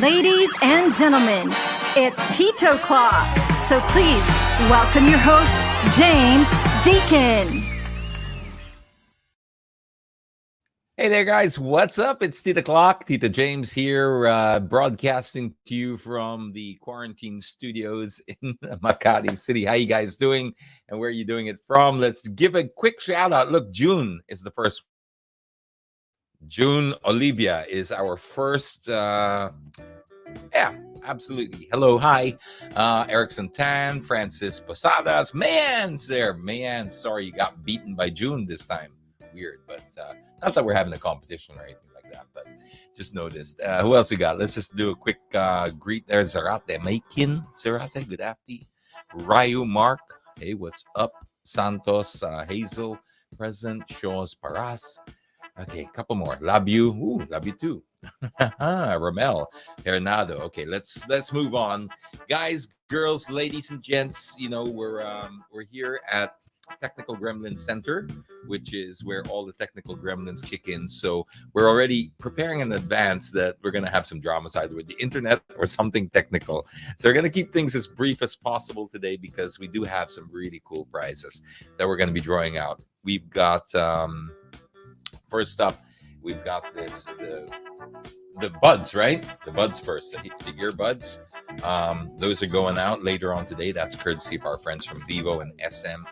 Ladies and gentlemen, it's Tito Clock. So please welcome your host, James Deacon. Hey there, guys. What's up? It's Tita Clock. Tita James here, broadcasting to you from the quarantine studios in Makati City. How you guys doing? And where are you doing it from? Let's give a quick shout out. Look, June is the first. June Olivia is our first. Yeah, absolutely. Hello, hi. Erickson Tan, Francis Posadas. Man's there. Man, sorry you got beaten by June this time. Weird, but not that we're having a competition or anything like that, but just noticed. Who else we got? Let's just do a quick greet there. Zarate Maikin. Zarate, good afternoon. Ryu Mark. Hey, what's up? Santos, Hazel, present. Shaws Paras. Okay, a couple more. Love you. Ooh, love you too. Ramel Hernado. Okay, let's move on, guys, girls, ladies, and gents. You know, we're here at Technical Gremlin Center, which is where all the technical gremlins kick in. So we're already preparing in advance that we're going to have some dramas either with the internet or something technical. So we're going to keep things as brief as possible today because we do have some really cool prizes that we're going to be drawing out. We've got first up, we've got the buds, right? The buds first, the earbuds. Those are going out later on today. That's courtesy of our friends from Vivo and SM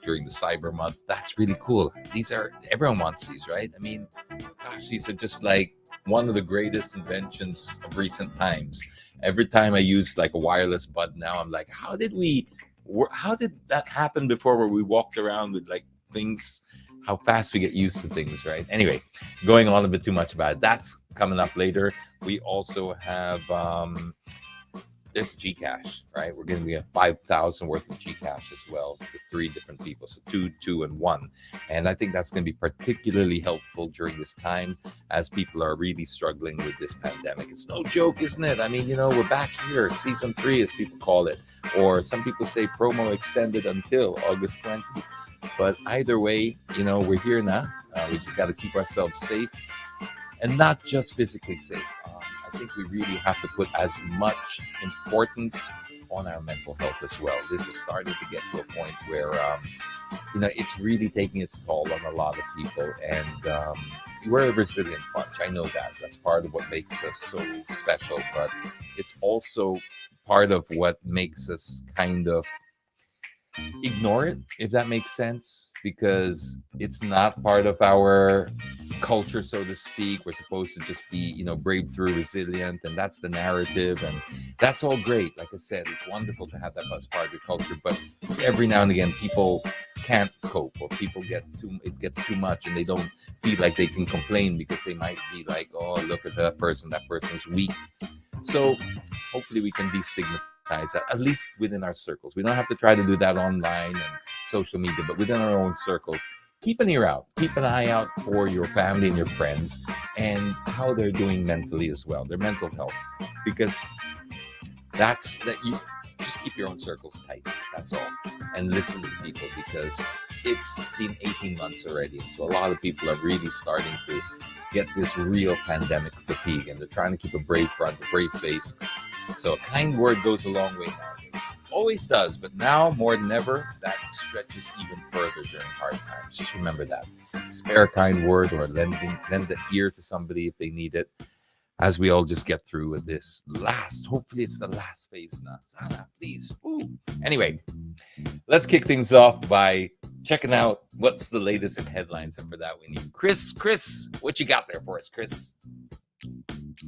during the Cyber Month. That's really cool. Everyone wants these, right? I mean, gosh, these are just like one of the greatest inventions of recent times. Every time I use like a wireless bud now, I'm like, how did that happen before where we walked around with like things, how fast we get used to things, right? Anyway, going on a bit too much about it. That's coming up later. We also have this Gcash, right? We're going to get 5,000 worth of Gcash as well to 3 different people. So 2, and 1. And I think that's going to be particularly helpful during this time as people are really struggling with this pandemic. It's no joke, isn't it? I mean, you know, we're back here, season 3, as people call it. Or some people say promo extended until August 20th. But either way, you know, we're here now. We just got to keep ourselves safe and not just physically safe. I think we really have to put as much importance on our mental health as well. This is starting to get to a point where, you know, it's really taking its toll on a lot of people. And we're a resilient bunch. I know that. That's part of what makes us so special. But it's also part of what makes us kind of ignore it, if that makes sense, because it's not part of our culture, so to speak. We're supposed to just be, you know, brave through, resilient, and that's the narrative, and that's all great. Like I said, it's wonderful to have that as part of your culture, but every now and again people can't cope, or it gets too much, and they don't feel like they can complain because they might be like, oh, look at that person's weak. So hopefully we can destigmatize that, at least within our circles. We don't have to try to do that online and social media, but within our own circles, keep an ear out, keep an eye out for your family and your friends and how they're doing mentally as well, their mental health, because you just keep your own circles tight. That's all. And listen to people, because it's been 18 months already. So a lot of people are really starting to get this real pandemic fatigue, and they're trying to keep a brave front, a brave face. So a kind word goes a long way nowadays. Always does, but now more than ever, that stretches even further during hard times. Just remember that. Spare a kind word, or lend an ear to somebody if they need it, as we all just get through with this hopefully it's the last phase now. Sana, please. Ooh. Anyway, let's kick things off by checking out what's the latest in headlines. And for that, we need Chris, what you got there for us, Chris?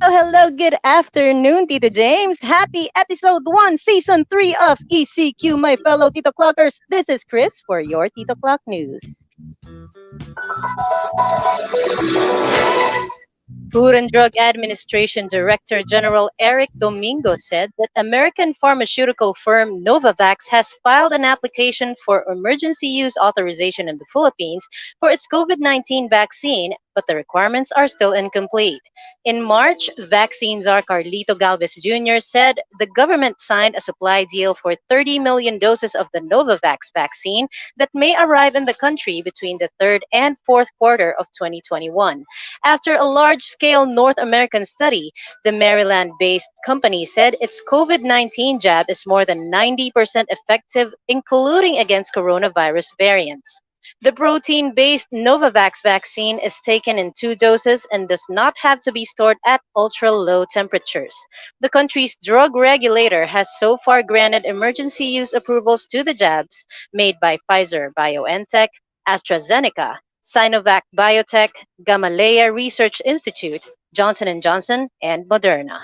Oh, hello, good afternoon, Tito James. Happy episode 1, season 3 of ECQ, my fellow Tito Clockers. This is Chris for your Tito Clock News. Food and Drug Administration Director General Eric Domingo said that American pharmaceutical firm Novavax has filed an application for emergency use authorization in the Philippines for its COVID-19 vaccine, but the requirements are still incomplete. In March, vaccine czar Carlito Galvez Jr. said the government signed a supply deal for 30 million doses of the Novavax vaccine that may arrive in the country between the third and fourth quarter of 2021. After a large scale North American study, the Maryland based company said its COVID 19 jab is more than 90% effective, including against coronavirus variants. The protein based Novavax vaccine is taken in 2 doses and does not have to be stored at ultra low temperatures. The country's drug regulator has so far granted emergency use approvals to the jabs made by Pfizer BioNTech, AstraZeneca, Sinovac Biotech, Gamaleya Research Institute, Johnson& Johnson, and Moderna.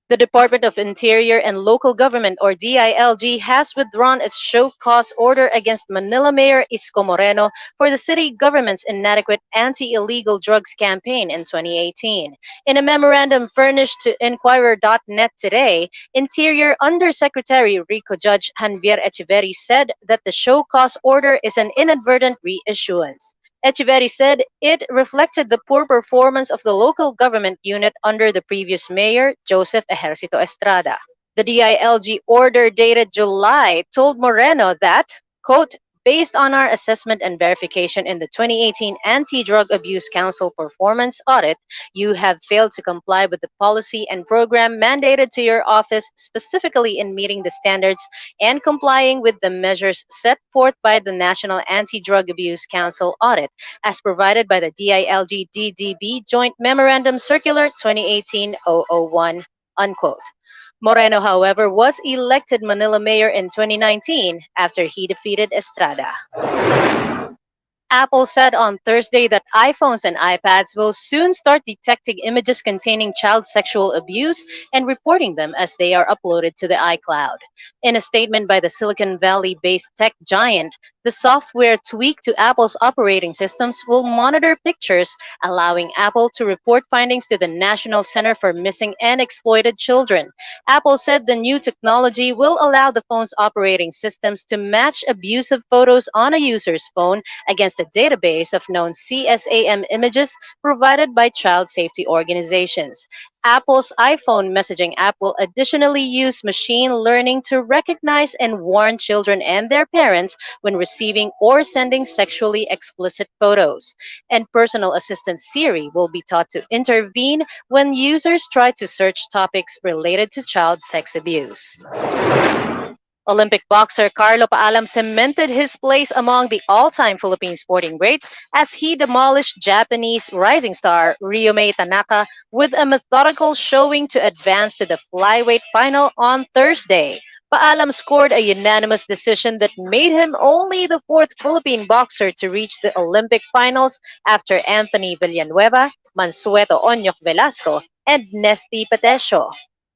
The Department of Interior and Local Government, or DILG, has withdrawn its show cause order against Manila Mayor Isko Moreno for the city government's inadequate anti illegal drugs campaign in 2018. In a memorandum furnished to Inquirer.net today, Interior Undersecretary Rico Judge Janvier Echeverri said that the show cause order is an inadvertent reissuance. Echeverri said it reflected the poor performance of the local government unit under the previous mayor, Joseph Ejercito Estrada. The DILG order dated July told Moreno that, quote, based on our assessment and verification in the 2018 Anti-Drug Abuse Council performance audit, you have failed to comply with the policy and program mandated to your office, specifically in meeting the standards and complying with the measures set forth by the National Anti-Drug Abuse Council audit, as provided by the DILG DDB Joint Memorandum Circular 2018-001, unquote. Moreno, however, was elected Manila mayor in 2019 after he defeated Estrada. Apple said on Thursday that iPhones and iPads will soon start detecting images containing child sexual abuse and reporting them as they are uploaded to the iCloud. In a statement by the Silicon Valley based tech giant, the software tweaked to Apple's operating systems will monitor pictures, allowing Apple to report findings to the National Center for Missing and Exploited Children. Apple said the new technology will allow the phone's operating systems to match abusive photos on a user's phone against a database of known CSAM images provided by child safety organizations. Apple's iPhone messaging app will additionally use machine learning to recognize and warn children and their parents when receiving or sending sexually explicit photos. And personal assistant Siri will be taught to intervene when users try to search topics related to child sex abuse. Olympic boxer Carlo Paalam cemented his place among the all-time Philippine sporting greats as he demolished Japanese rising star Ryumei Tanaka with a methodical showing to advance to the flyweight final on Thursday. Paalam scored a unanimous decision that made him only the fourth Philippine boxer to reach the Olympic finals after Anthony Villanueva, Mansueto Onyok Velasco, and Nesty Patesio.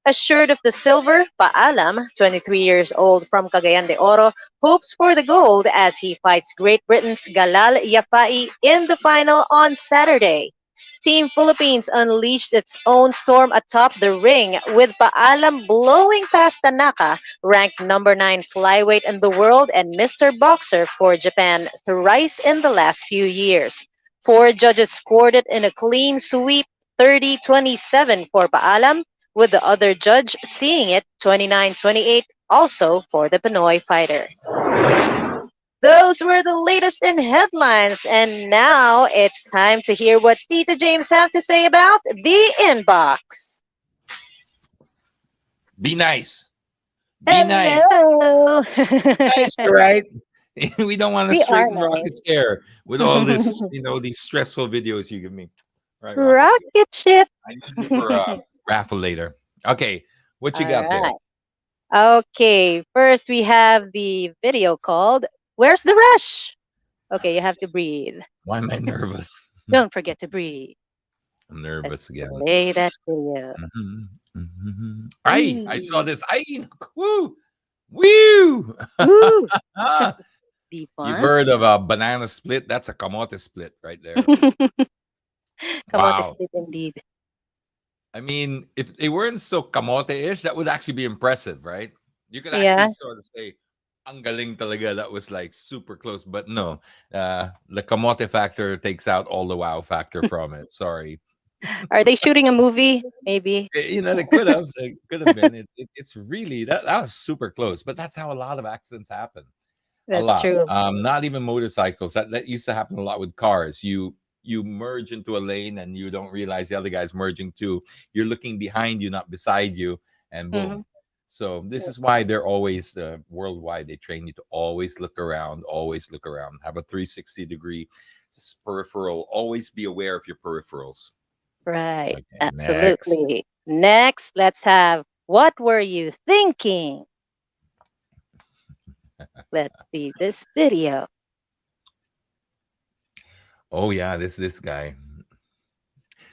Assured of the silver, Paalam, 23 years old from Cagayan de Oro, hopes for the gold as he fights Great Britain's Galal Yafai in the final on Saturday. Team Philippines unleashed its own storm atop the ring with Paalam blowing past Tanaka, ranked number 9 flyweight in the world and Mr. Boxer for Japan thrice in the last few years. Four judges scored it in a clean sweep, 30-27 for Paalam, with the other judge seeing it 29-28 also for the Pinoy fighter. Those were the latest in headlines, and now it's time to hear what Tito James have to say about the inbox. Be nice. Be nice. Hello. Nice, right? We don't want to We are straighten rockets here with all this, these stressful videos you give me. Right, Rocket ship. I need you for a raffle later. Okay, what you got there? Okay, first we have the video called Where's the Rush? Okay, you have to breathe. Why am I nervous? Don't forget to breathe. I'm nervous again. Play that video. I saw this. Woo! Woo! Woo! You've heard of a banana split? That's a kamote split right there. Kamote split indeed. I mean, if they weren't so kamote-ish, that would actually be impressive, right? You could actually sort of say, Ang galing talaga. That was like super close. But no, the kamote factor takes out all the wow factor from it. Sorry. Are they shooting a movie? Maybe. They could have. It could have been. It's really that was super close. But that's how a lot of accidents happen. A That's lot. true. Not even motorcycles. That used to happen a lot with cars. You merge into a lane and you don't realize the other guy's merging too. You're looking behind you, not beside you, and Hmm. boom. So this is why they're always worldwide. They train you to always look around, have a 360-degree, just peripheral. Always be aware of your peripherals. Right. Okay, next. Absolutely. Next, let's have what were you thinking? Let's see this video. Oh yeah, this guy.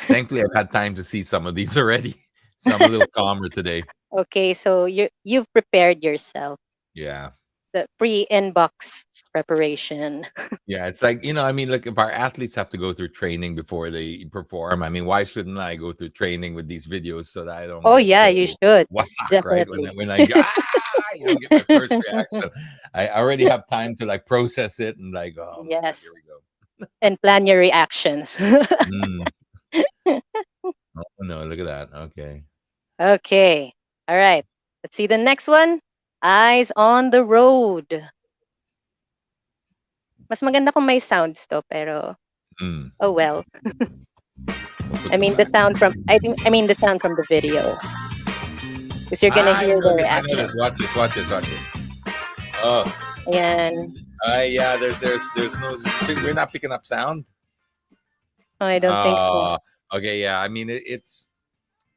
Thankfully, I've had time to see some of these already, so I'm a little calmer today. Okay, so you've prepared yourself. Yeah. The pre-inbox preparation. Yeah, it's like, I mean, look, if our athletes have to go through training before they perform, I mean, why shouldn't I go through training with these videos so that I don't Oh get yeah, so you should. wasak, right? When I, Definitely. when I get, get my first reaction. I already have time to like process it and like, oh my God, here Yes. we go. And plan your reactions. Mm. Oh no, look at that. Okay. Okay. All right. Let's see the next one. Eyes on the road. Mas maganda kung may sounds to, pero Mm. oh well. We'll put I some mean the back. sound from the sound from the video because you're gonna I hear know the this. I know this. reaction. Watch this. Watch this. Watch this. Oh, And yeah. There's no. We're not picking up sound. I don't think so. Okay. Yeah. I mean, it's.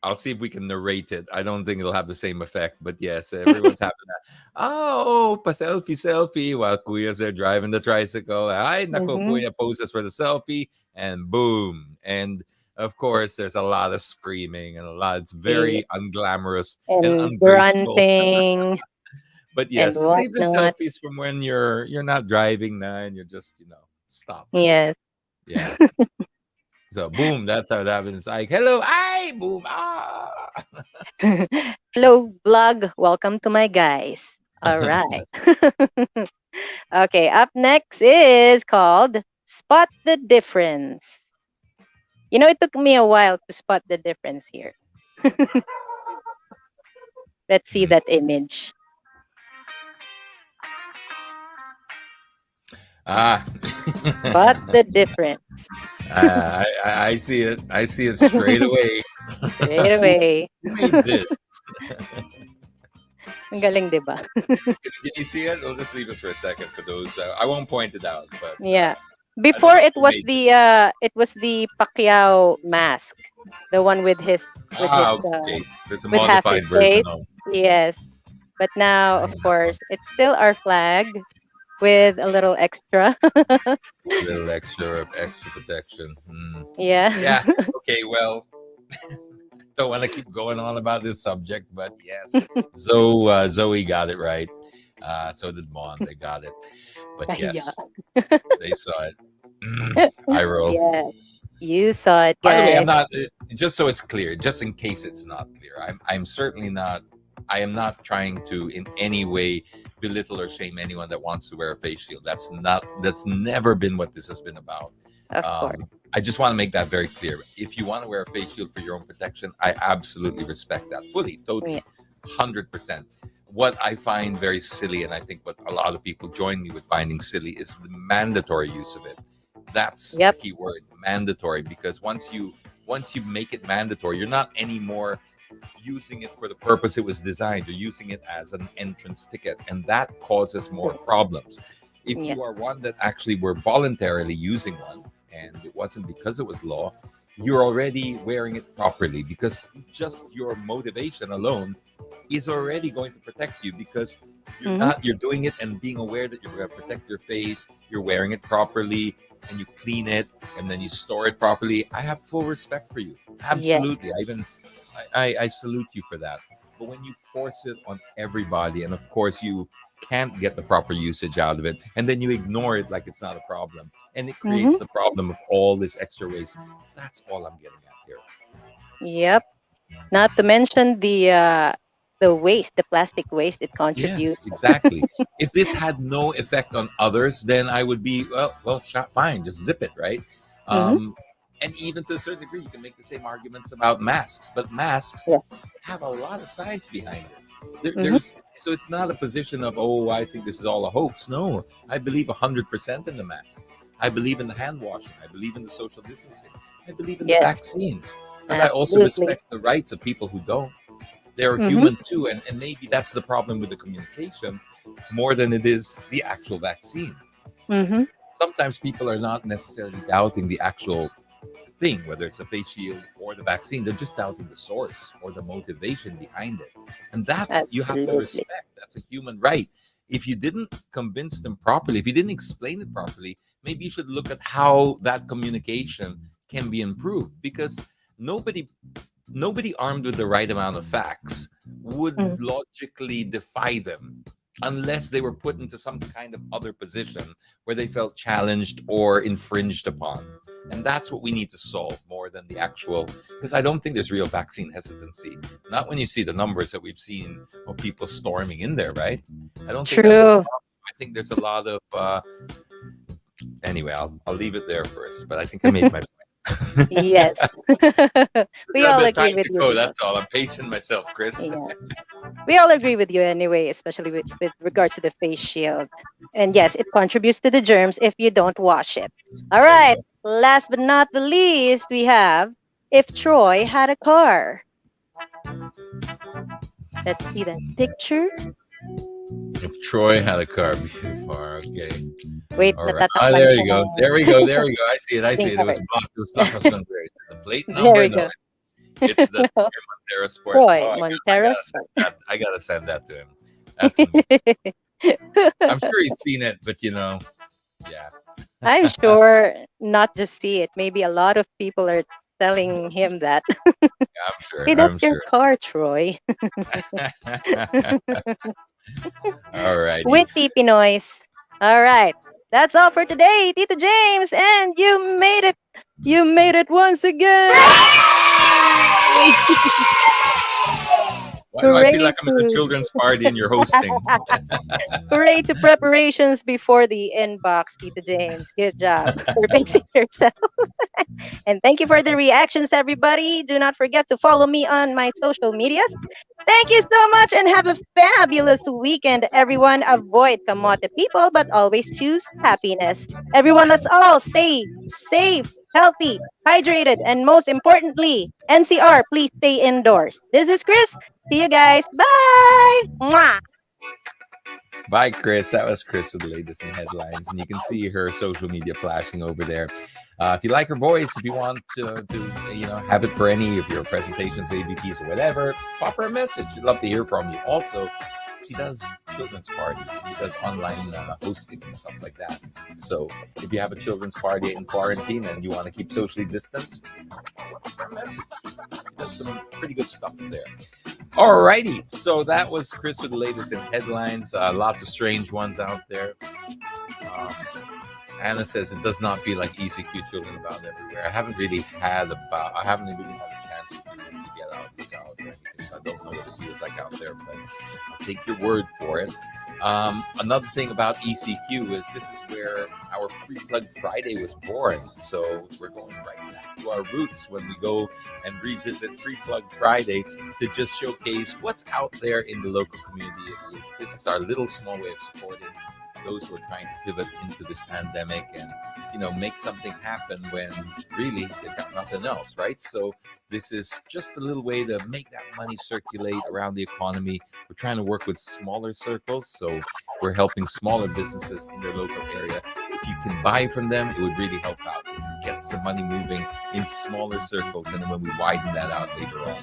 I'll see if we can narrate it. I don't think it'll have the same effect, but yes, everyone's having that. Oh, pa selfie, selfie, while Kuya's there driving the tricycle. Ay, nako, Mm-hmm. Kuya poses for the selfie, and boom. And of course, there's a lot of screaming and a lot. It's Yeah. very unglamorous and And ungraceful. grunting But and yes, save the whatnot. selfies from when you're not driving now and you're just stop. Yes. Yeah. So boom, that's how that happens. Like hello, ay, boom, ah. Hello, vlog. Welcome to my guys. All right. Okay, up next is called Spot the Difference. It took me a while to spot the difference here. Let's see Mm. that image. Ah. Spot the difference. I see it. I see it straight away. Straight who, away. who made this? Ang galing, di ba? Can you see it? We'll just leave it for a second for those. I won't point it out, but Yeah. I don't Before know who made this. it was the Pacquiao mask, the one Ah, okay. There's a with half his modified version face. of Yes. But now, of course, it's still our flag with a little extra. a little extra protection. Hmm. Yeah. Yeah. Okay. Well, don't want to keep going on about this subject, but yes, Zoe got it right. So did Mon. They got it. But Kahiya. yes, they saw it. I roll. Yes. You saw it, By the way, I'm guys. not. Just so it's clear, just in case it's not clear, I'm certainly not. I am not trying to in any way belittle or shame anyone that wants to wear a face shield. That's not. That's never been what this has been about. Of Um, course. I just want to make that very clear. If you want to wear a face shield for your own protection, I absolutely respect that fully, Yeah. totally, 100%. What I find very silly, and I think what a lot of people join me with finding silly, is the mandatory use of it. That's the Yep. key word, mandatory, because once you make it mandatory, you're not anymore using it for the purpose it was designed. You're using it as an entrance ticket, and that causes more problems. If Yeah. you are one that actually were voluntarily using one, and it wasn't because it was law, you're already wearing it properly because just your motivation alone is already going to protect you because Hmm. you're doing it and being aware that you're going to protect your face, you're wearing it properly, and you clean it and then you store it properly. I have full respect for you. Yes. Absolutely. I salute you for that. But when you force it on everybody, and of course you can't get the proper usage out of it, and then you ignore it like it's not a problem, and it Hmm. creates the problem of all this extra waste. That's all I'm getting at here. Yep. Not to mention The waste, the plastic waste, it Yes, contributes. exactly. If this had no effect on others, then I would be fine, just zip it, right? Mm-hmm. Um, and even to a certain degree, you can make the same arguments about masks, but masks Yeah. have a lot of science behind it. There, Mm-hmm. there's so it's not a position of, oh, I think this is all a hoax. No, I believe 100% in the masks. I believe in the hand washing. I believe in the social distancing. I believe in the Yes, vaccines, but I also absolutely. respect the rights of people who don't. They're Mm-hmm. human too, and maybe that's the problem with the communication more than it is the actual vaccine. Mm-hmm. Sometimes people are not necessarily doubting the actual thing, whether it's a face shield or the vaccine. They're just doubting the source or the motivation behind it, and that you have to Absolutely. respect. That's a human right. If you didn't convince them properly, if you didn't explain it properly, maybe you should look at how that communication can be improved, because nobody nobody armed with the right amount of facts would Mm. logically defy them unless they were put into some kind of other position where they felt challenged or infringed upon. And that's what we need to solve more than the actual, because I don't think there's real vaccine hesitancy. Not when you see the numbers that we've seen of people storming in there, right? I don't think that's the True. problem. I think there's a lot of, anyway, I'll leave it there first, but I think I made my point. Yes. We A all bit of agree time with to you. go. That's all. I'm pacing myself, Chris. Yeah. We all agree with you anyway, especially with regards to the face shield. And yes, it contributes to the germs if you don't wash it. All There you right. go. Last but not the least, we have if Troy had a car. Let's see that picture. If Troy had a car before, okay. Wait, All right. Ah, natatakpan there siya you go. ng There we go. There we go. I see it. I green see it. It was card. blocked. It was blocked. I was going to say the plate There number. we No, go. it's the Montero Sport. Troy Oh, I Montero gotta send that. I gotta send that to him. That's gonna be. I'm sure he's seen it, but yeah. I'm sure not just see it. Maybe a lot of people are telling him that. I'm sure. Hey, that's I'm your sure. car, Troy. All righty. Witty Pinoys. All right. That's all for today, Tito James. And you made it. You made it once again. Why do I feel Hooray like I'm at a to children's party and you're hosting? hooray to preparations before the inbox, Tito James. Good job for pacing yourself. And thank you for the reactions, everybody. Do not forget to follow me on my social medias. Thank you so much and have a fabulous weekend, everyone. Avoid kamote people, but always choose happiness. Everyone, let's all stay safe, healthy, hydrated, and most importantly, NCR, please stay indoors. This is Chris. See you guys. Bye. Mwah. Bye, Chris. That was Chris with the latest in headlines, and you can see her social media flashing over there. If you like her voice, if you want to have it for any of your presentations, ABPs, or whatever, pop her a message. She'd love to hear from you. Also, she does children's parties. She does online hosting and stuff like that. So if you have a children's party in quarantine and you want to keep socially distanced, pop her a message. She does some pretty good stuff there. Alrighty, so that was Chris with the latest in headlines. Lots of strange ones out there. Um, Anna says it does not feel like ECQ children about everywhere. I haven't really had a chance to get out and out there because I don't know what it feels like out there, but I'll take your word for it. Another thing about ECQ is this is where our Free Plug Friday was born. So we're going right back to our roots when we go and revisit Free Plug Friday to just showcase what's out there in the local community. This is our little small way of supporting those who are trying to pivot into this pandemic and make something happen when really they've got nothing else, right? So this is just a little way to make that money circulate around the economy. We're trying to work with smaller circles, so we're helping smaller businesses in their local area. If you can buy from them, it would really help out because it gets the money moving in smaller circles, and then when we widen that out later on,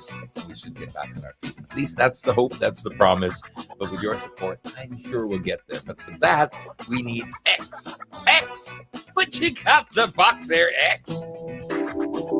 we should get back on our feet. At least that's the hope, that's the promise. But with your support, I'm sure we'll get there. But for that, we need X. But you got the box there, X.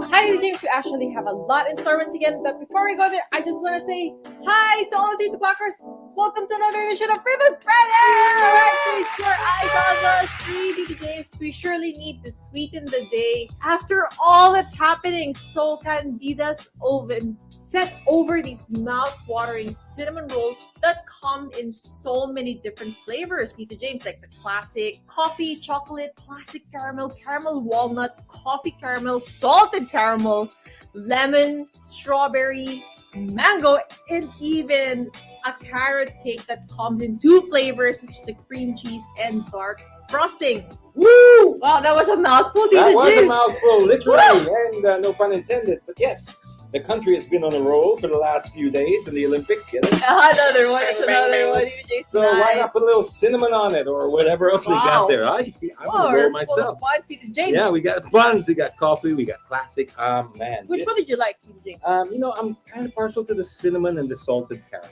Hi, this is James. We actually have a lot in store once again. But before we go there, I just want to say hi to all of the Tito Clockers Welcome to another edition of Freebook Friday! Alright, feast your eyes on the screen, Tito James. We surely need to sweeten the day. After all that's happening, so Candida's Oven sent over these mouth-watering cinnamon rolls that come in so many different flavors, Tito James, like the classic coffee, chocolate, classic caramel, caramel walnut, coffee caramel, salted caramel, lemon, strawberry, mango, and even a carrot cake that comes in two flavors, such as the cream cheese and dark frosting. Woo! Wow, that was a mouthful, Tito That was a James. mouthful, literally, and no pun intended. But yes, the country has been on a roll for the last few days in the Olympics. Get it? Another one. It's another one, Tito James. So why not put a little cinnamon on it or whatever else they Wow. got there? You see, I'm Oh, gonna we're roll full myself. of fun, Tito James. Yeah, we got buns, we got coffee, we got classic. Man, Which this- one did you like, Tito James? I'm kind of partial to the cinnamon and the salted caramel.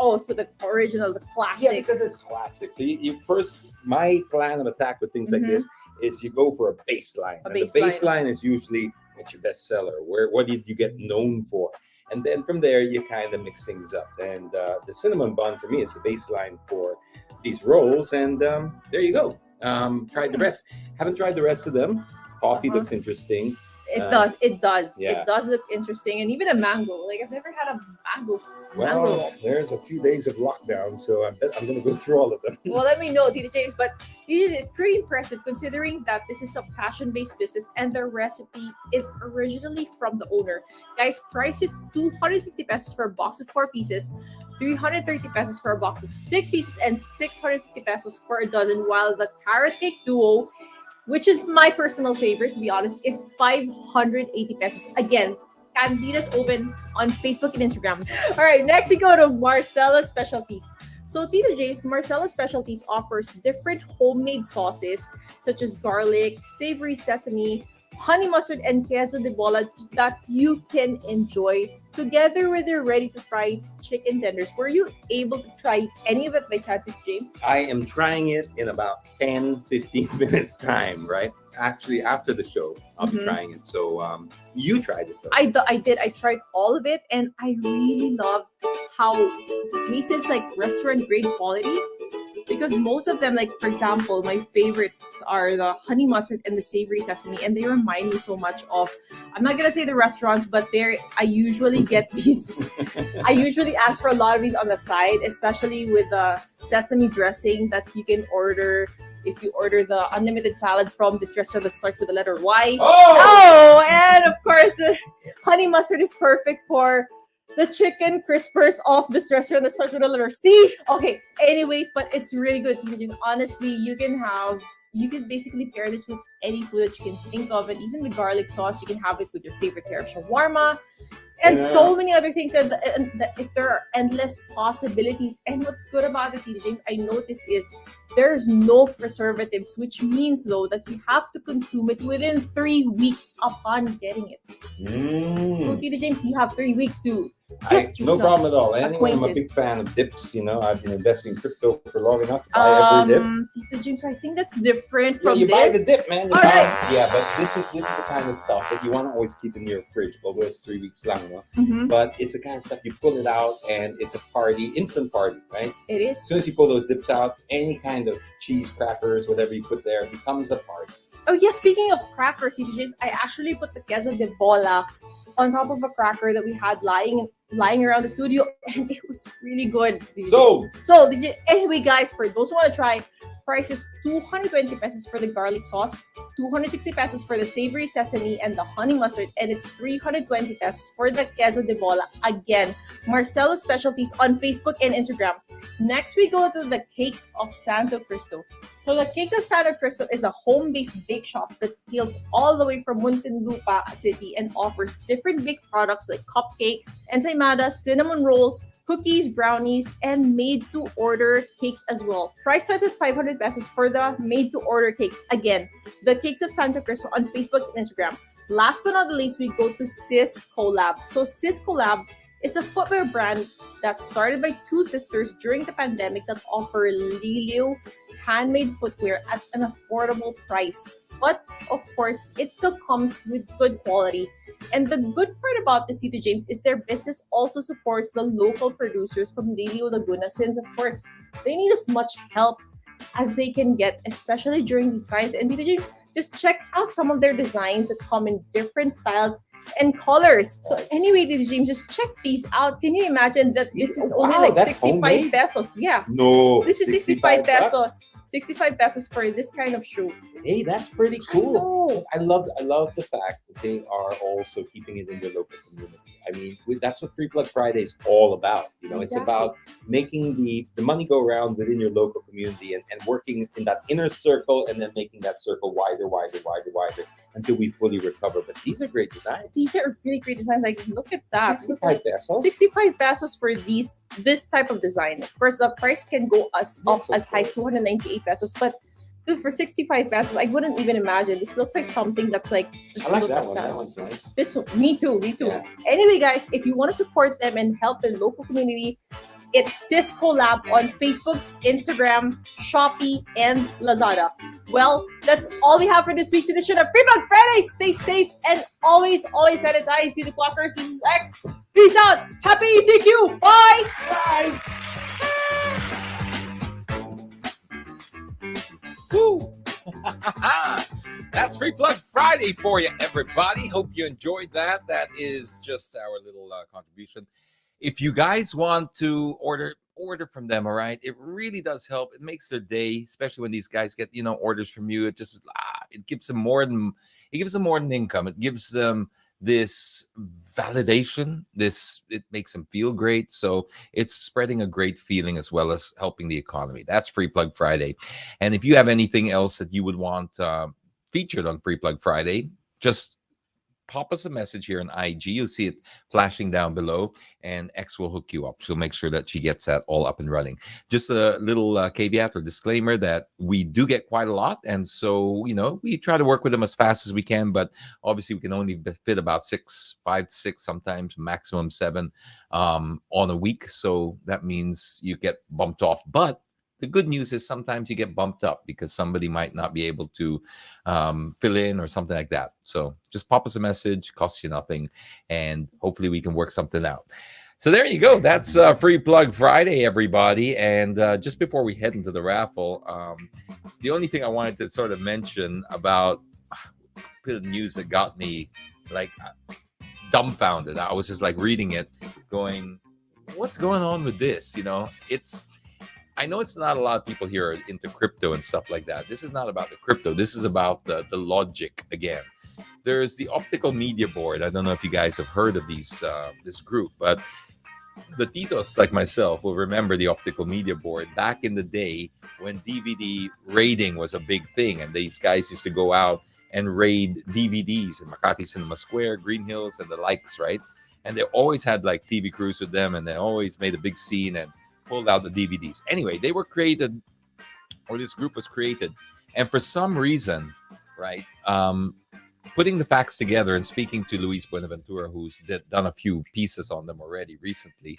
Oh, so the original, the classic. Yeah, because it's classic. So you first, my plan of attack with things like Mhm. this is you go for a baseline. A And the baseline is usually what's your bestseller? What did you get known for? And then from there, you kind of mix things up. And the cinnamon bun for me is the baseline for these rolls. And there you go. Tried the rest. Haven't tried the rest of them. Coffee Uh-huh. looks interesting. It does. Yeah. It does look interesting. And even a mango. Like, I've never had a mango Well, roll. there's a few days of lockdown, so I bet I'm going to go through all of them. Well, let me know, Tito James. But it's pretty impressive considering that this is a passion-based business and the recipe is originally from the owner. Guys, price is 250 pesos for a box of 4 pieces, 330 pesos for a box of 6 pieces, and 650 pesos for a dozen, while the carrot cake duo, which is my personal favorite, to be honest, is 580 pesos. Again, Candida's Oven on Facebook and Instagram. All right, next we go to Marcella's Specialties. So, Tito James, Marcella's Specialties offers different homemade sauces such as garlic, savory sesame, honey mustard, and queso de bola that you can enjoy together with your ready-to-fry chicken tenders. Were you able to try any of it by chance, Tito James? I am trying it in about 10, 15 minutes time, right? Actually, after the show, I'll be Mhm. trying it. So you tried it, though. I did. I tried all of it, and I really loved how it tastes like restaurant grade quality. Because most of them, like for example, my favorites are the honey mustard and the savory sesame, and they remind me so much of. I'm not gonna say the restaurants, but I usually get these. I usually ask for a lot of these on the side, especially with the sesame dressing that you can order if you order the unlimited salad from this restaurant that starts with the letter Y. Oh, and of course, the honey mustard is perfect for the chicken crispers of this restaurant that starts with the letter C. Okay, anyways, but it's really good. Honestly, you can basically pair this with any food that you can think of, and even the garlic sauce, you can have it with your favorite pair of shawarma, and Yeah. so many other things. And there are endless possibilities. And what's good about it, Tito James, I noticed is there's no preservatives, which means though that you have to consume it within 3 weeks upon getting it. So, Tito James, you have 3 weeks to get No yourself problem at all. Anyway, I'm a acquainted. big fan of dips. I've been investing in crypto for long enough to buy every dip. Tito James, I think that's different Yeah, from you buy this. the dip, man. You All buy- right. Yeah, but this is the kind of stuff that you want to always keep in your fridge, although it's 3 weeks long, no? Mhm. But it's the kind of stuff you pull it out and it's a party, instant party, right? It As is. soon as you pull those dips out, any kind of cheese, crackers, whatever you put there becomes a party. Oh yeah, speaking of crackers, Tito James, I actually put the queso de bola on top of a cracker that we had lying around the studio, and it was really good. So, Anyway, guys, for those who want to try, price is 220 pesos for the garlic sauce, 260 pesos for the savory sesame and the honey mustard, and it's 320 pesos for the queso de bola. Again, Marcelo's Specialties on Facebook and Instagram. Next, we go to the Cakes of Santo Cristo. So the Cakes of Santo Cristo is a home-based bake shop that hails all the way from Muntinlupa City and offers different baked products like cupcakes, ensaimadas, cinnamon rolls, cookies, brownies, and made-to-order cakes as well. Price starts at 500 pesos for the made-to-order cakes. Again, the Cakes of Santo Cristo on Facebook and Instagram. Last but not the least, we go to Sis Collab. So Sis Collab is a footwear brand that started by two sisters during the pandemic that offer Liliw handmade footwear at an affordable price. But of course, it still comes with good quality. And the good part about this, Tito James, is their business also supports the local producers from Lilio Laguna, since, of course, they need as much help as they can get, especially during these times. And Tito James, just check out some of their designs that come in different styles and colors. So anyway, Tito James, just check these out. Can you imagine that this is only Wow, like that's 65 homemade? pesos? Yeah. No, This is 65 bucks? pesos. 65 pesos for this kind of shoe. Hey, that's pretty cool. I love the fact that they are also keeping it in the local community. I mean, that's what Free Plug Friday is all about. You know, it's Exactly. about making the money go around within your local community and working in that inner circle and then making that circle wider until we fully recover. But these are great designs. These are really great designs. Like, look at that. 65 pesos. 65 pesos for this type of design. Of course, the price can go up Yes, of as high as course. 298 pesos. But dude, for 65 pesos, I wouldn't even imagine. This looks like something that's like, just I like look that at one. that. That one's nice. This one, me too. Yeah. Anyway, guys, if you want to support them and help the local community, it's Cisco Lab on Facebook, Instagram, Shopee, and Lazada. Well, that's all we have for this week's edition of Free Plug Friday. Stay safe and always sanitize. Do the clockers. This is X. Peace out. Happy ECQ. Bye. Bye. Woo! That's Free Plug Friday for you, everybody. Hope you enjoyed that. That is just our little contribution. If you guys want to order from them, all right, it really does help. It makes their day, especially when these guys get orders from you. It just it gives them more than income. It gives them this validation. It makes them feel great. So it's spreading a great feeling as well as helping the economy. That's Free Plug Friday. And if you have anything else that you would want featured on Free Plug Friday, just pop us a message here on IG. You'll see it flashing down below, and X will hook you up. She'll make sure that she gets that all up and running. Just a little caveat or disclaimer that we do get quite a lot, and so we try to work with them as fast as we can. But obviously, we can only fit about 5 to 6, sometimes maximum 7 on a week. So that means you get bumped off, but the good news is sometimes you get bumped up because somebody might not be able to fill in or something like that. So just pop us a message, costs you nothing, and hopefully we can work something out. So there you go. That's Free Plug Friday, everybody. And just before we head into the raffle, the only thing I wanted to sort of mention about the news that got me like dumbfounded. I was just like reading it going, what's going on with this? I know it's not a lot of people here are into crypto and stuff like that. This is not about the crypto. This is about the logic again. There's the Optical Media Board. I don't know if you guys have heard of this group, but the Titos like myself will remember the Optical Media Board back in the day when DVD raiding was a big thing, and these guys used to go out and raid DVDs in Makati Cinema Square, Green Hills, and the likes, right? And they always had like TV crews with them, and they always made a big scene and pulled out the DVDs. Anyway, they were created, or this group was created, and for some reason, right, putting the facts together and speaking to Luis Buenaventura, who's done a few pieces on them already recently,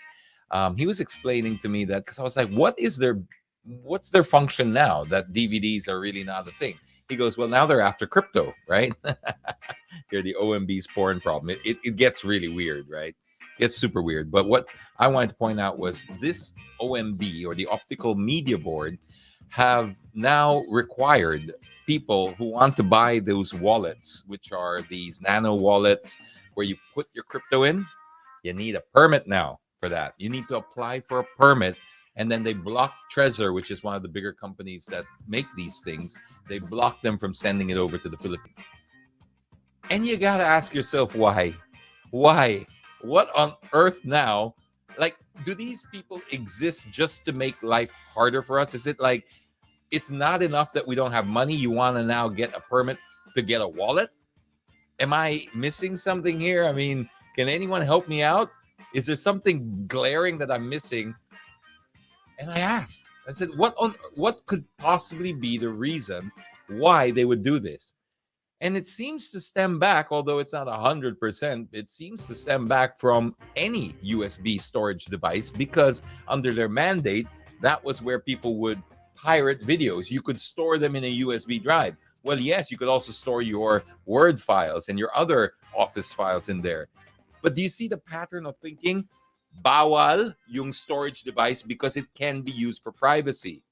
he was explaining to me that, because I was like, what's their function now that DVDs are really not a thing? He goes, well, now they're after crypto, right? Here, the OMB's porn problem. It gets really weird, right? It's super weird. But what I wanted to point out was this OMB, or the Optical Media Board, have now required people who want to buy those wallets, which are these nano wallets where you put your crypto in. You need a permit now for that. You need to apply for a permit. And then they block Trezor, which is one of the bigger companies that make these things. They block them from sending it over to the Philippines. And you got to ask yourself, why? Why? What on earth now? Like, do these people exist just to make life harder for us? Is it like it's not enough that we don't have money? You want to now get a permit to get a wallet? Am I missing something here? I mean, can anyone help me out? Is there something glaring that I'm missing? And I asked, I said, what could possibly be the reason why they would do this? And it seems to stem back, although it's not 100%, it seems to stem back from any USB storage device, because under their mandate, that was where people would pirate videos. You could store them in a USB drive. Well, yes, you could also store your Word files and your other Office files in there. But do you see the pattern of thinking? Bawal yung storage device because it can be used for privacy.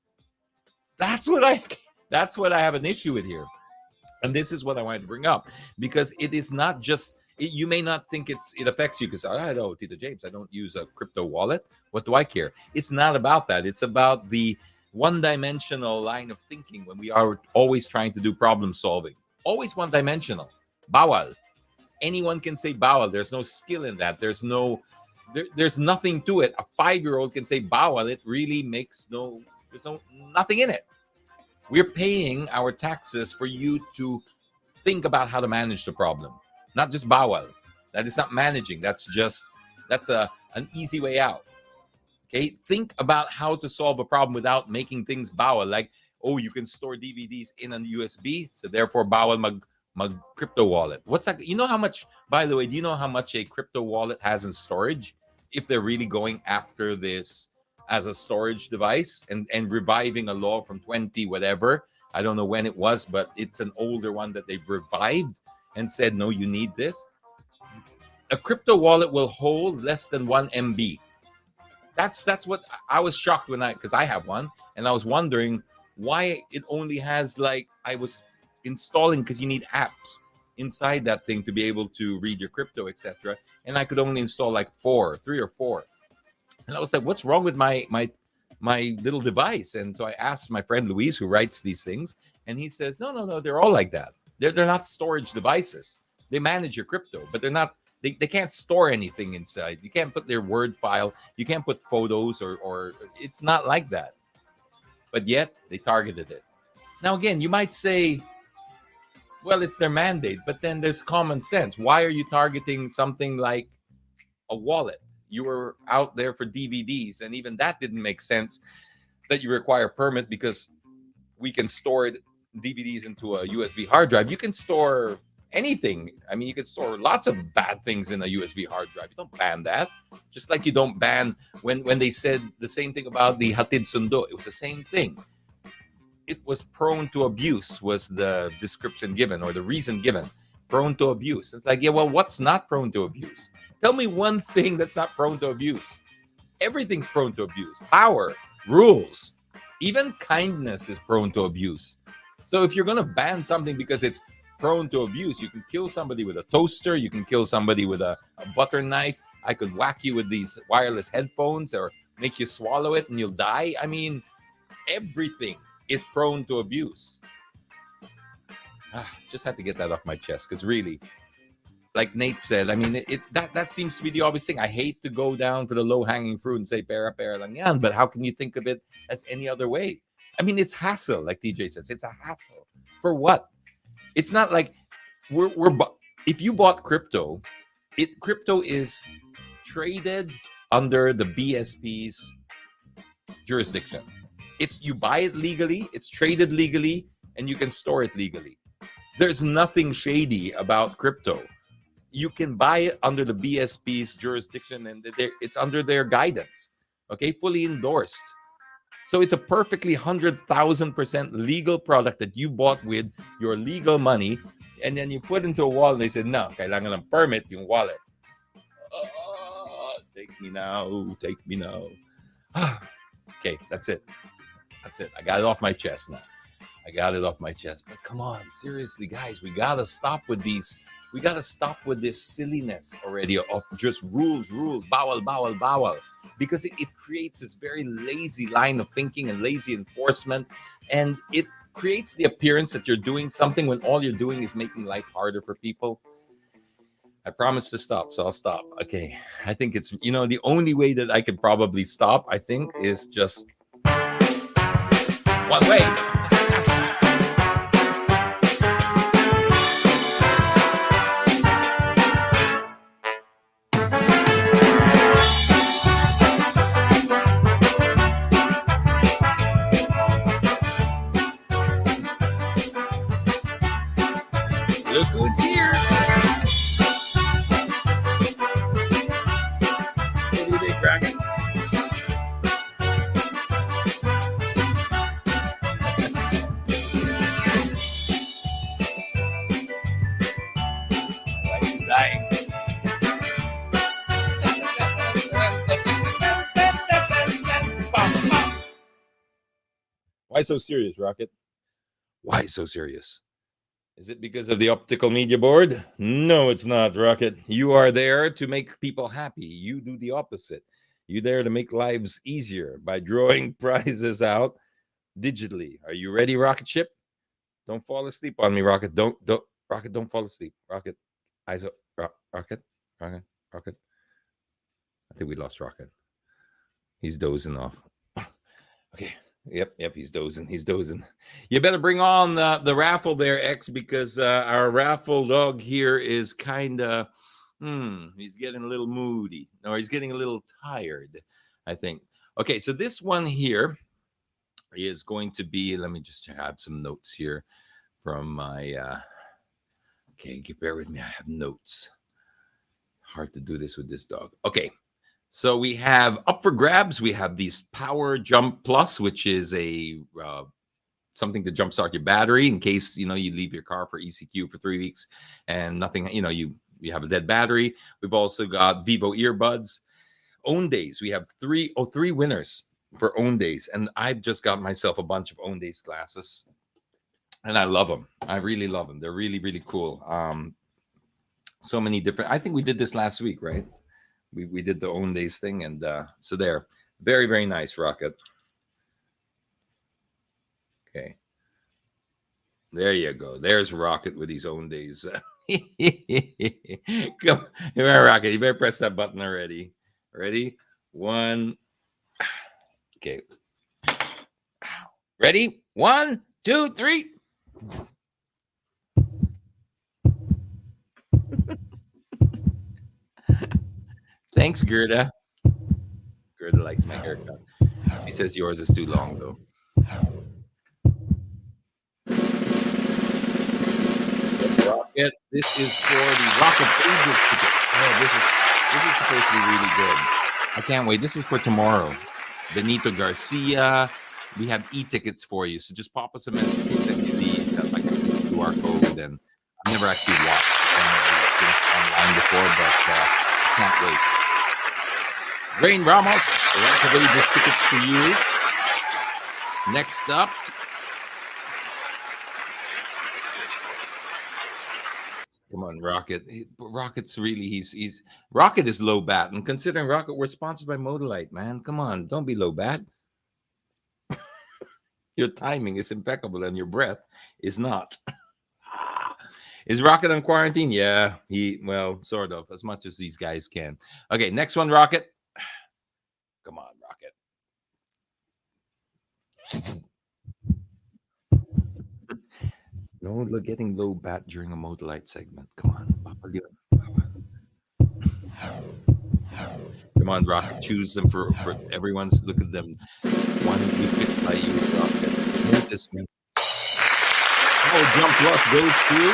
That's what I have an issue with here. And this is what I wanted to bring up, because it is not just you may not think it affects you because I know, Tito James, I don't use a crypto wallet. What do I care? It's not about that. It's about the one-dimensional line of thinking when we are always trying to do problem solving. Always one-dimensional. Bawal. Anyone can say bawal. There's no skill in that. There's nothing to it. A 5-year-old can say bawal. It really makes there's nothing in it. We're paying our taxes for you to think about how to manage the problem, not just bawal. That is not managing. That's an easy way out. Okay, think about how to solve a problem without making things bawal. Like, oh, you can store DVDs in a USB, so therefore bawal mag crypto wallet. What's that? You know how much? By the way, do you know how much a crypto wallet has in storage? If they're really going after this as a storage device and reviving a law from 20 whatever, I don't know when it was, but it's an older one that they've revived and said, no, you need this. A crypto wallet will hold less than 1 MB. That's what I was shocked because I have one, and I was wondering why it only has, like, I was installing, because you need apps inside that thing to be able to read your crypto, etc. And I could only install like 3 or 4. And I was like, what's wrong with my little device? And so I asked my friend Luis, who writes these things, and he says, no, they're all like that. They're not storage devices. They manage your crypto, but they're not. They can't store anything inside. You can't put their Word file. You can't put photos or it's not like that. But yet they targeted it. Now again, you might say, well, it's their mandate, but then there's common sense. Why are you targeting something like a wallet? You were out there for DVDs, and even that didn't make sense that you require a permit, because we can store DVDs into a USB hard drive. You can store anything. I mean, you can store lots of bad things in a USB hard drive. You don't ban that. Just like you don't ban when they said the same thing about the Hatid Sundo. It was the same thing. It was prone to abuse was the description given, or the reason given. Prone to abuse. It's like, yeah, well, what's not prone to abuse? Tell me one thing that's not prone to abuse. Everything's prone to abuse. Power, rules, even kindness is prone to abuse. So if you're going to ban something because it's prone to abuse, you can kill somebody with a toaster. You can kill somebody with a butter knife. I could whack you with these wireless headphones or make you swallow it and you'll die. I mean, everything is prone to abuse. Just had to get that off my chest, because really, like Nate said, I mean, that seems to be the obvious thing. I hate to go down for the low-hanging fruit and say pera lang yan, but how can you think of it as any other way? I mean, it's hassle, like TJ says. It's a hassle. For what? It's not like if you bought crypto, crypto is traded under the BSP's jurisdiction. You buy it legally, it's traded legally, and you can store it legally. There's nothing shady about crypto. You can buy it under the BSP's jurisdiction, and it's under their guidance. Okay, fully endorsed. So it's a perfectly 100,000% legal product that you bought with your legal money, and then you put into a wallet. And they said, no, kailangan ng permit yung wallet. Take me now. Okay, that's it. I got it off my chest now. But come on, seriously, guys, we gotta stop with these. We gotta stop with this silliness already of just rules, bawal, because it creates this very lazy line of thinking and lazy enforcement, and it creates the appearance that you're doing something when all you're doing is making life harder for people. I promise to stop, so I'll stop. Okay, I think it's, the only way that I could probably stop, I think, is just one way. Look who's here. What do you think, Bracken? Why so serious, Rocket? Why so serious? Is it because of the optical media board? No, it's not, Rocket. You are there to make people happy. You do the opposite. You're there to make lives easier by drawing prizes out digitally. Are you ready, Rocket Ship? Don't fall asleep on me, Rocket. Don't Rocket, don't fall asleep. Rocket. Eyes up. Rocket. Rocket. Rocket. I think we lost Rocket. He's dozing off. Okay. Yep, he's dozing. He's dozing. You better bring on the raffle there, X, because our raffle dog here is kind of, he's getting a little moody. Or he's getting a little tired, I think. Okay, so this one here is going to be, let me just have some notes here from my, okay, bear with me. I have notes. Hard to do this with this dog. Okay. So we have up for grabs. We have these Power Jump Plus, which is a something to jumpstart your battery in case you leave your car for ECQ for 3 weeks and nothing. You have a dead battery. We've also got Vivo earbuds. Own Days. We have three winners for Own Days, and I've just got myself a bunch of Own Days glasses, and I love them. I really love them. They're really, really cool. So many different. I think we did this last week, right? We did the Own Days thing, and so they're very, very nice, Rocket. Okay. There you go. There's Rocket with his Own Days. Come here, Rocket. You better press that button already. Ready? One. Okay. Ready? 1, 2, 3. Thanks, Gerda. Gerda likes my haircut. She says yours is too long, though. Rocket, this is for the Rocket Pages ticket. Oh, this is supposed to be really good. I can't wait. This is for tomorrow. Benito Garcia. We have e-tickets for you. So just pop us a message. We'll send you these. Got like a QR code. And I've never actually watched things online before, but I can't wait. Rain Ramos, Rocket Pages tickets for you. Next up. Come on, Rocket. Rocket's really he's Rocket is low bat, and considering Rocket, we're sponsored by Modalite, man. Come on, don't be low bat. Your timing is impeccable, and your breath is not. Is Rocket on quarantine? Yeah, well, sort of, as much as these guys can. Okay, next one, Rocket. Come on, Rocket. No, look, getting low bat during a Modalite segment. Come on, Papa. Come on, Rocket. Choose them for everyone's. Look at them. One to be picked by you, Rocket. Notice me. Oh, Jump Plus goes to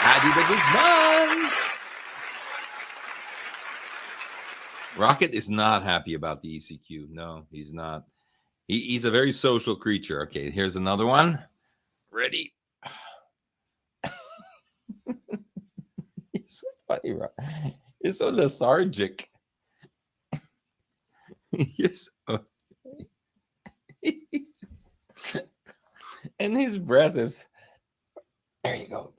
Adi the Guzman. Rocket is not happy about the ECQ. No, he's not. He's a very social creature. Okay, here's another one. Ready. He's so funny, Rocket. You're so lethargic. You're so... and his breath is... There you go.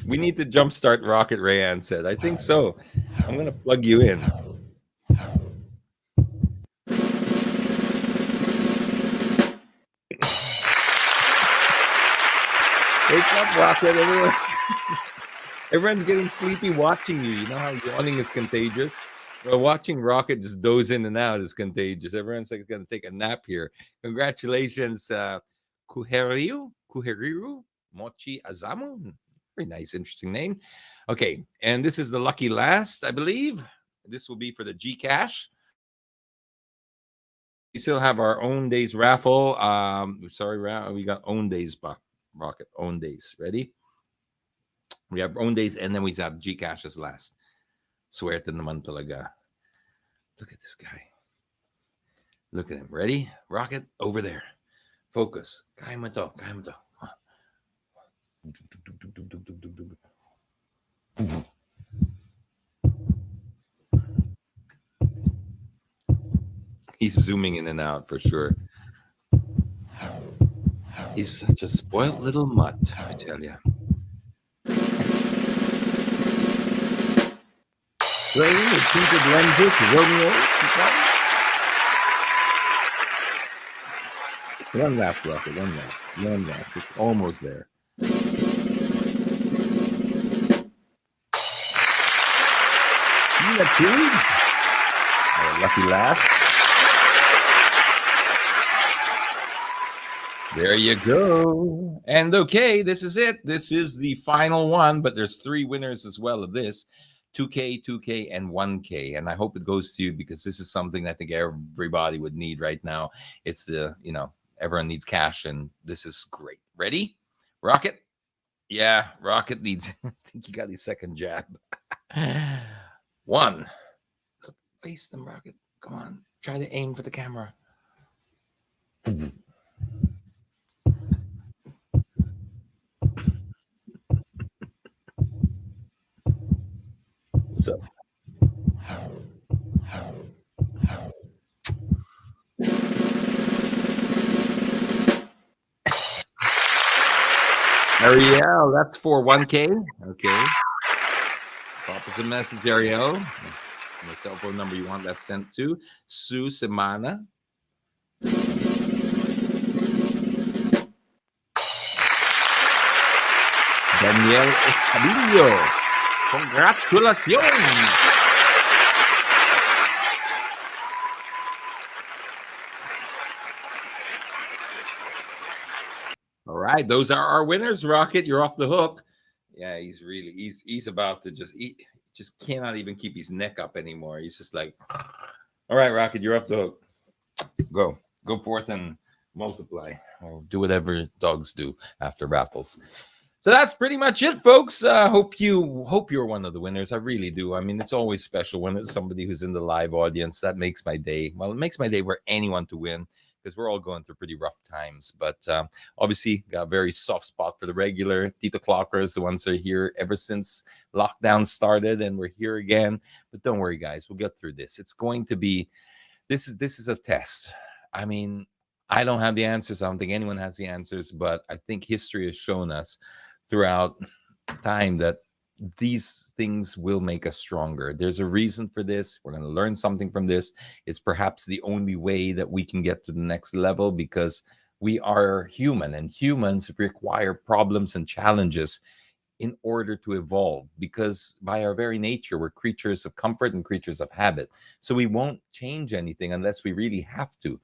We need to jumpstart Rocket, Rayanne said. I think so. I'm going to plug you in. Wake up, Rocket. Everyone's getting sleepy watching you. You know how yawning is contagious? Well, watching Rocket just doze in and out is contagious. Everyone's like going to take a nap here. Congratulations, Kuheriru Mochi Azamu. Very nice, interesting name. Okay, and this is the lucky last, I believe. This will be for the Gcash. We still have our Own Days raffle. Sorry, we got Own Days, Rocket. Own Days. Ready? We have Own Days, and then we have Gcash as last. Swerte naman talaga. Look at this guy. Look at him. Ready? Rocket, over there. Focus. Kaya mo to. Kaya mo to. He's zooming in and out for sure. He's such a spoiled little mutt, I tell you. Rain with tinted lenses, Romeo. One left, Rocket. One left. One left. It's almost there. See that too? Oh, lucky laugh. There you go. And okay, this is it. This is the final one, but there's 3 winners as well of this. 2K, 2K, and 1K. And I hope it goes to you because this is something I think everybody would need right now. It's everyone needs cash, and this is great. Ready? Rocket? Yeah, Rocket needs, I think he got his second jab. 1. Look, face them, Rocket. Come on. Try to aim for the camera. So, Ariel, that's for 1K. Okay. Pop us a message, Ariel. The cell phone number you want that sent to. Sue Semana. Daniel Escadillo. Congratulations. All right, those are our winners. Rocket, you're off the hook. Yeah, he's about to just cannot even keep his neck up anymore. He's just like, all right, Rocket, you're off the hook. Go forth and multiply, or do whatever dogs do after raffles. So that's pretty much it, folks. Hope you're one of the winners. I really do. I mean, it's always special when it's somebody who's in the live audience. That makes my day. Well, it makes my day for anyone to win, because we're all going through pretty rough times. But obviously, got a very soft spot for the regular Tito Clockers, the ones that are here ever since lockdown started, and we're here again. But don't worry, guys. We'll get through this. It's going to be, this is a test. I mean, I don't have the answers. I don't think anyone has the answers. But I think history has shown us throughout time that these things will make us stronger. There's a reason for this. We're going to learn something from this. It's perhaps the only way that we can get to the next level, because we are human, and humans require problems and challenges in order to evolve, because by our very nature, we're creatures of comfort and creatures of habit. So we won't change anything unless we really have to.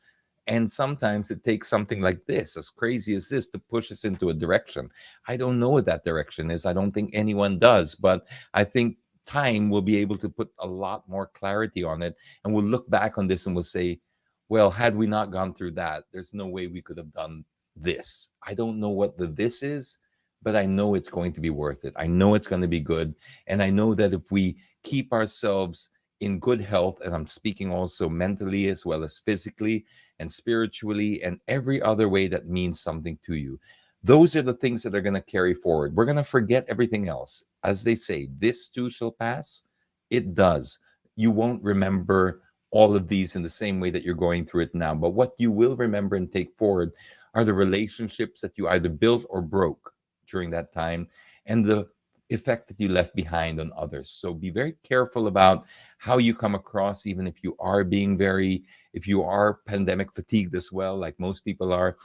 And sometimes it takes something like this, as crazy as this, to push us into a direction. I don't know what that direction is. I don't think anyone does, but I think time will be able to put a lot more clarity on it. And we'll look back on this and we'll say, well, had we not gone through that, there's no way we could have done this. I don't know what the this is, but I know it's going to be worth it. I know it's going to be good. And I know that if we keep ourselves in good health, and I'm speaking also mentally as well as physically and spiritually and every other way that means something to you, those are the things that are going to carry forward. We're going to forget everything else. As they say, this too shall pass. It does. You won't remember all of these in the same way that you're going through it now. But what you will remember and take forward are the relationships that you either built or broke during that time, and the effect that you left behind on others. So be very careful about how you come across, even if you are if you are pandemic fatigued as well, like most people are.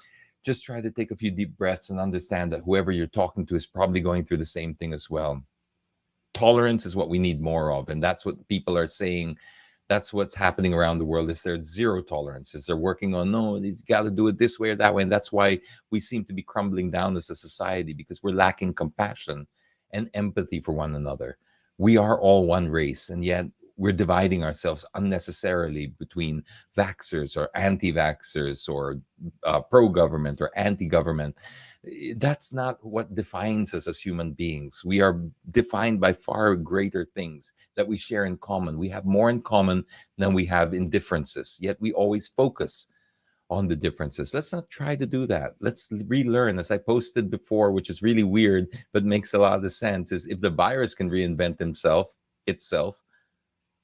Just try to take a few deep breaths and understand that whoever you're talking to is probably going through the same thing as well. Tolerance is what we need more of, and that's what people are saying. That's what's happening around the world. Is there's zero tolerances. They're working on, no, you got to do it this way or that way. And that's why we seem to be crumbling down as a society, because we're lacking compassion and empathy for one another. We are all one race, and yet we're dividing ourselves unnecessarily between vaxxers or anti-vaxxers, or pro-government or anti-government. That's not what defines us as human beings. We are defined by far greater things that we share in common. We have more in common than we have in differences, yet we always focus on the differences. Let's not try to do that. Let's relearn. As I posted before, which is really weird, but makes a lot of sense, is if the virus can reinvent itself,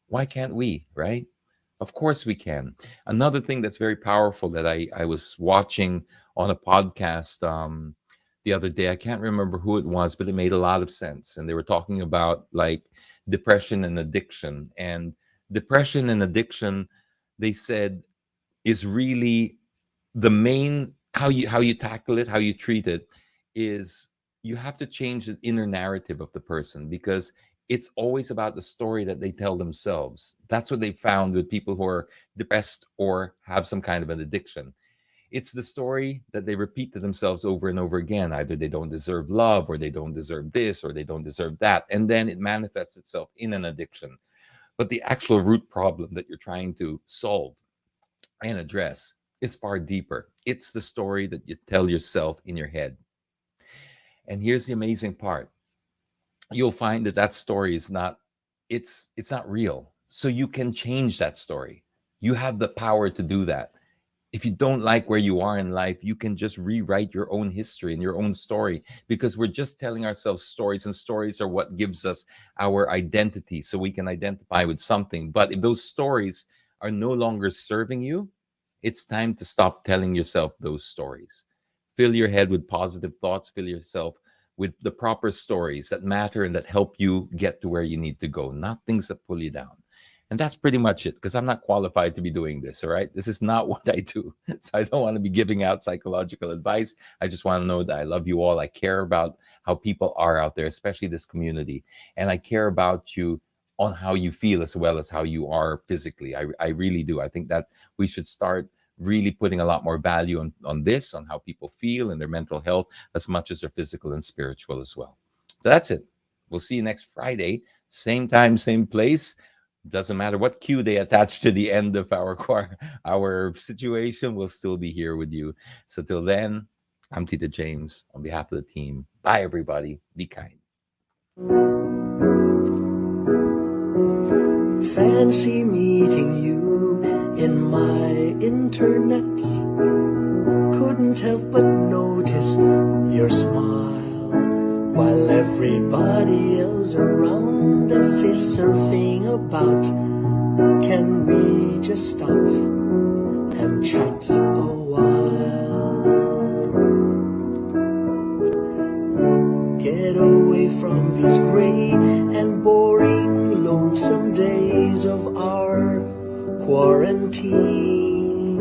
why can't we, right? Of course we can. Another thing that's very powerful that I was watching on a podcast the other day, I can't remember who it was, but it made a lot of sense. And they were talking about like depression and addiction. And depression and addiction, they said, is really the main how you tackle it, how you treat it, is you have to change the inner narrative of the person, because it's always about the story that they tell themselves. That's what they found with people who are depressed or have some kind of an addiction. It's the story that they repeat to themselves over and over again. Either they don't deserve love, or they don't deserve this, or they don't deserve that, and then it manifests itself in an addiction. But the actual root problem that you're trying to solve and address is far deeper. It's the story that you tell yourself in your head. And here's the amazing part. You'll find that that story is not, it's not real. So you can change that story. You have the power to do that. If you don't like where you are in life, you can just rewrite your own history and your own story, because we're just telling ourselves stories, and stories are what gives us our identity, so we can identify with something. But if those stories are no longer serving you, it's time to stop telling yourself those stories. Fill your head with positive thoughts, fill yourself with the proper stories that matter and that help you get to where you need to go, not things that pull you down. And that's pretty much it, because I'm not qualified to be doing this, all right? This is not what I do. So I don't want to be giving out psychological advice. I just want to know that I love you all. I care about how people are out there, especially this community. And I care about you on how you feel as well as how you are physically. I really do. I think that we should start really putting a lot more value on this, on how people feel and their mental health, as much as their physical and spiritual as well. So that's it. We'll see you next Friday, same time, same place. Doesn't matter what cue they attach to the end of our situation, we'll still be here with you. So till then, I'm Tita James on behalf of the team. Bye, everybody. Be kind. Fancy meeting you in my internet. Couldn't help but notice your smile, while everybody else around us is surfing about. Can we just stop and chat a while? Get away from these gray and boring, lonesome days of our quarantine.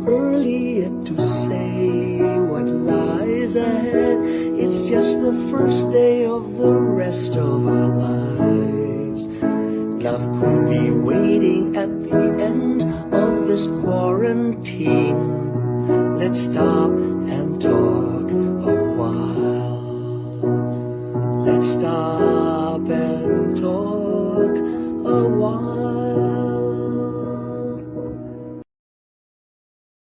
Early yet to say what lies ahead. It's just the first day of the rest of our lives. Love could be waiting at the end of this quarantine. Let's stop and talk